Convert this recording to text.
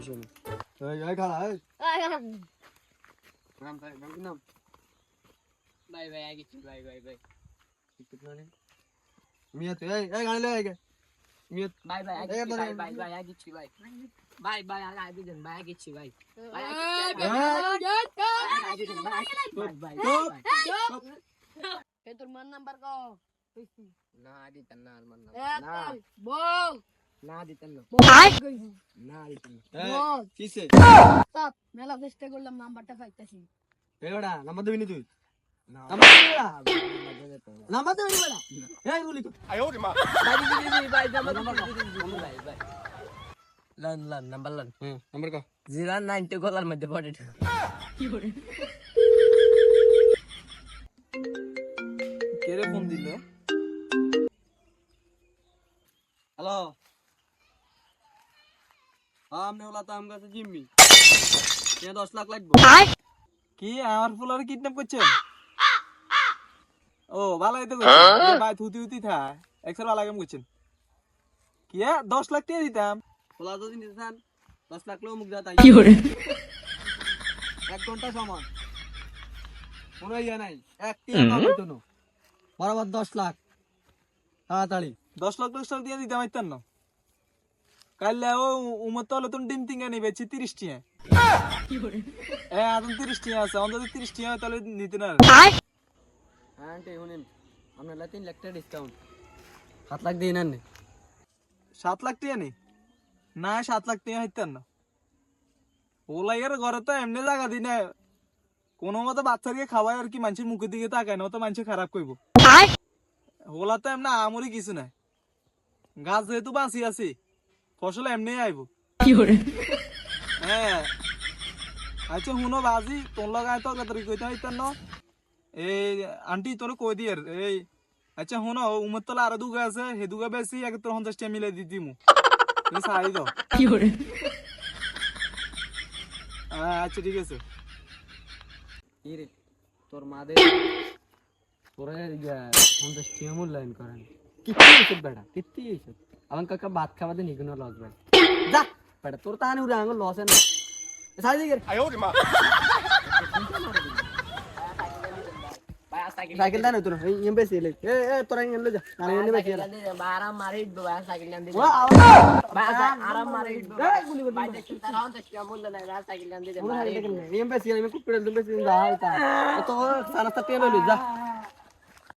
শুনি এই খালা এই নাম ভাই নাম ভাই ভাই আগে চল ভাই ভাই ভাই মিয়া তুই এই গাড়ি লয়ে আগে মিয়া ভাই ভাই আগে ভাই ভাই ভাই আগে চল ভাই ভাই ভাই আগে দেন ভাই আগে চল ভাই ভাই এ তোর মান নাম্বার কও না দিতেন না আর মান না বল না দিতেন না না দিতেন বল কিসে সব মেলা চেষ্টা করলাম নাম্বারটা পাইতাছি এড়া নাম্বার দিবি নি তুই না নাম্বার দিবি না নাম্বার দিবি না এই গুলি কর ভাই ভাই ভাই লান লান নাম্বার লান নাম্বার কো 090 গলার মধ্যে পড়ে কি করে কেরে ফোন দিল হ্যালো আমনে ওলা তো আম কাছে জিম্মি কে 10 লাখ লাগবে কি আমার ফুলারে কিডন্যাপ করছেন? ও ভালোই তো করছেন ভাই থুতি থুতি থা একসার ভালো কাম করছেন কি 10 লাখ টাকা দিতাম ওলা যদি নিতে চান 10 লাখ লো মুখ যা তাই কি করে 1 ঘন্টা সময় কোনো ইয়া নাই এক টিয়া পাবো তো বরাবর 10 লাখ তাড়াতাড়ি 10 লাখ টাকা দিয়ে দিতাম আইতাম না কাইলে ও উমর তো হলো তুমি ডিম তিনটা নিবে 30 টাকা কি করে এখন 30 টাকা আছে অন্তত 30 টাকা তাহলে নিতে না আন্টি শুনেন আপনার 3 লাখ টাকা ডিসকাউন্ট 7 লাখ দিন আননি 7 লাখ টাকা নি না 7 লাখ টাকা আইতাম না ওলাইয়ের ঘরে তো এমনি জায়গা দি না কোনো মতো বাচ্চাকে খাওয়াই আর কি মানুষের মুখের দিকে তাকায় না তো মানুষ খারাপ করবো ওলা তো এমনি আমরি কিছু নাই গাছ যেহেতু বাঁচি আছি ফসল এমনি আইব কি করে হ্যাঁ আচ্ছা শুনো বাজি তোর লগায় তো কত কইতে হইতাম না এই আন্টি তোর কই দিয়ার এই আচ্ছা শুনো উমর তলা আরো দুগা আছে হে দুগা বেশি আগে তোর 50 টাকা মিলাই দিতি মু তুমি সাই দাও কি করে আচ্ছা ঠিক আছে কি রে তোর মাদের তোরা 50 টাকা মূল্যায়ন করেন কিত্তি হইছে বেটা কিত্তি হইছে আমার কাকা ভাত খাওয়াতে নিগুনো লস ভাই যা বেটা তোর তাহানি উড়ে আঙ্গুল লস না সাই দিকে ভাই সাইকেল সাইকেল দাও তোর এই এমবেসি লে এ তোরা ইন লে যা আমি এনে বেশি আরাম মারি ভাই সাইকেল দান দিন ওয়া ভাই আরাম মারি ভাই দেখুন তারা অন্ত মূল্য নাই ভাই সাইকেল দান দিন এমবেসি আমি কুকুরের এমবেসি যা আইতা তো সারাস্তা তেল লই যা